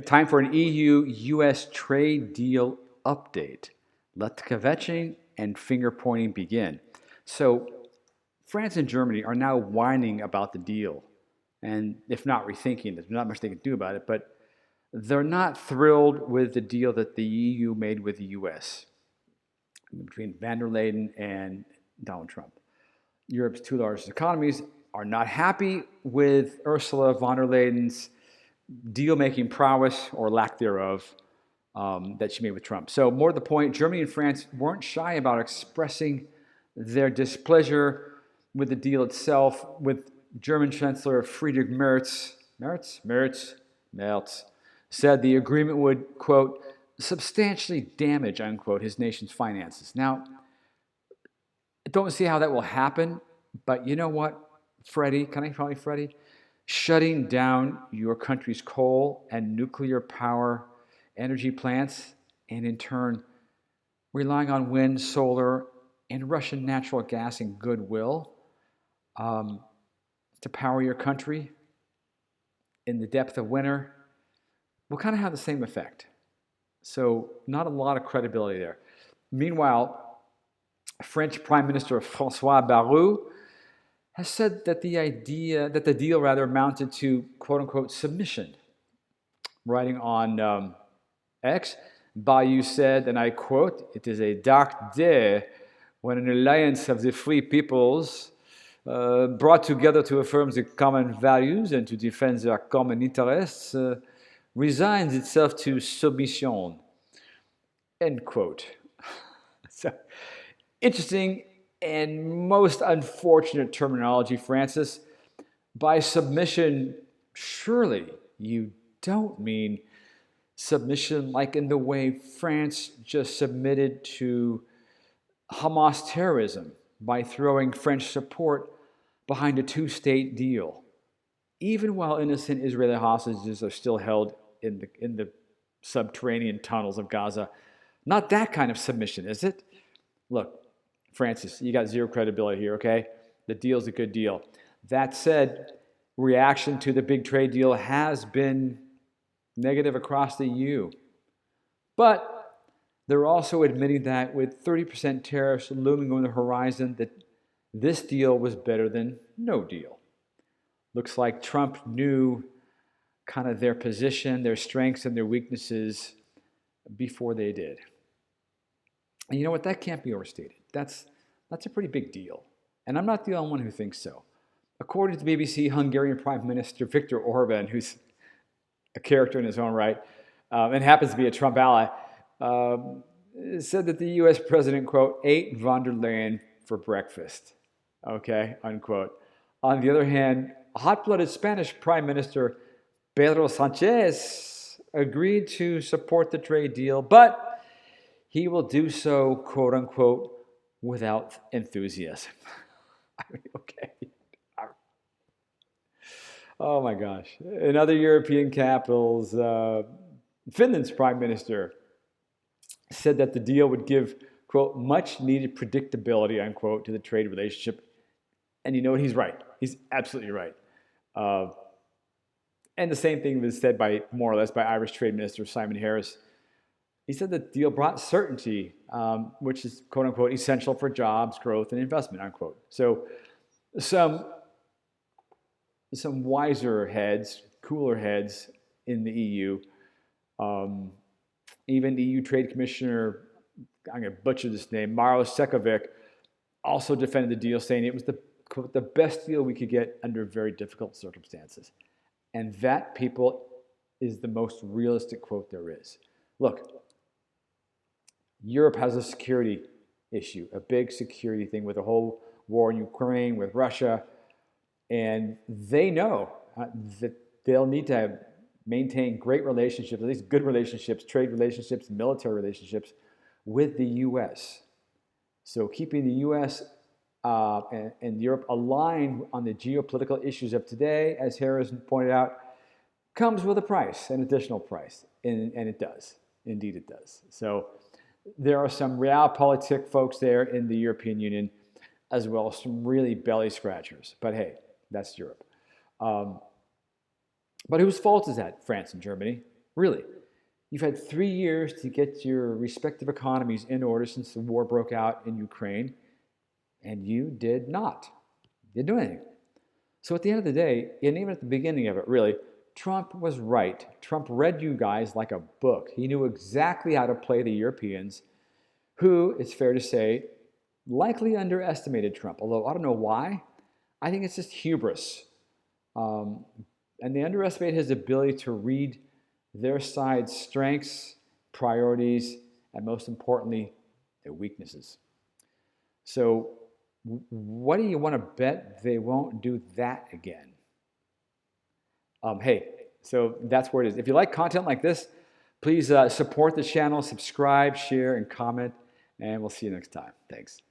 Time for an EU-US trade deal update. Let the kvetching and finger pointing begin. So, France and Germany are now whining about the deal, and if not rethinking it, there's not much they can do about it, but they're not thrilled with the deal that the EU made with the US between van der Leyen and Donald Trump. Europe's two largest economies are not happy with Ursula von der Leyen's deal-making prowess or lack thereof that she made with Trump. So more to the point, Germany and France weren't shy about expressing their displeasure with the deal itself, with German Chancellor Friedrich Merz said the agreement would, quote, substantially damage, unquote, his nation's finances. Now, don't see how that will happen, but you know what, Freddie, can I call you Freddie? Shutting down your country's coal and nuclear power energy plants, and in turn, relying on wind, solar, and Russian natural gas and goodwill to power your country in the depth of winter will kind of have the same effect. So not a lot of credibility there. Meanwhile, French Prime Minister François Bayrou has said that the deal amounted to quote unquote submission. Writing on X, Bayrou said, and I quote, "It is a dark day when an alliance of the free peoples brought together to affirm the common values and to defend their common interests resigns itself to submission." End quote. So, interesting and most unfortunate terminology, Francis. By submission, surely you don't mean submission like in the way France just submitted to Hamas terrorism by throwing French support behind a two-state deal, even while innocent Israeli hostages are still held in the subterranean tunnels of Gaza. Not that kind of submission, is it? Look, Francis, you got zero credibility here, okay? The deal's a good deal. That said, reaction to the big trade deal has been negative across the EU. But they're also admitting that with 30% tariffs looming on the horizon, that this deal was better than no deal. Looks like Trump knew kind of their position, their strengths, and their weaknesses before they did. And you know what? That can't be overstated. That's a pretty big deal. And I'm not the only one who thinks so. According to the BBC, Hungarian Prime Minister Viktor Orban, who's a character in his own right, and happens to be a Trump ally, said that the U.S. president, quote, ate von der Leyen for breakfast, okay, unquote. On the other hand, hot-blooded Spanish Prime Minister Pedro Sanchez agreed to support the trade deal, but he will do so, quote unquote, without enthusiasm. I mean, okay. Oh my gosh. In other European capitals, Finland's prime minister said that the deal would give, quote, much needed predictability, unquote, to the trade relationship. And you know what? He's right. He's absolutely right. And the same thing was said by, more or less, by Irish Trade Minister Simon Harris. He said the deal brought certainty, which is, quote unquote, essential for jobs, growth, and investment, unquote. So some wiser heads, cooler heads in the EU, even EU Trade Commissioner, I'm going to butcher this name, Maros Sefcovic, also defended the deal, saying it was the best deal we could get under very difficult circumstances. And that, people, is the most realistic quote there is. Look, Europe has a security issue, a big security thing with the whole war in Ukraine, with Russia, and they know that they'll need to maintain great relationships, at least good relationships, trade relationships, military relationships with the U.S. So keeping the U.S. And Europe aligned on the geopolitical issues of today, as Harris pointed out, comes with a price, an additional price, and it does. Indeed it does. So there are some realpolitik folks there in the European Union, as well as some really belly scratchers. But hey, that's Europe. But whose fault is that? France and Germany. Really. You've had 3 years to get your respective economies in order since the war broke out in Ukraine, and you did not. You didn't do anything. So at the end of the day, and even at the beginning of it, really, Trump was right. Trump read you guys like a book. He knew exactly how to play the Europeans, who, it's fair to say, likely underestimated Trump. Although I don't know why. I think it's just hubris. And they underestimate his ability to read their side's strengths, priorities, and most importantly, their weaknesses. So what do you want to bet they won't do that again? Hey, so that's where it is. If you like content like this, please support the channel, subscribe, share, and comment, and we'll see you next time. Thanks.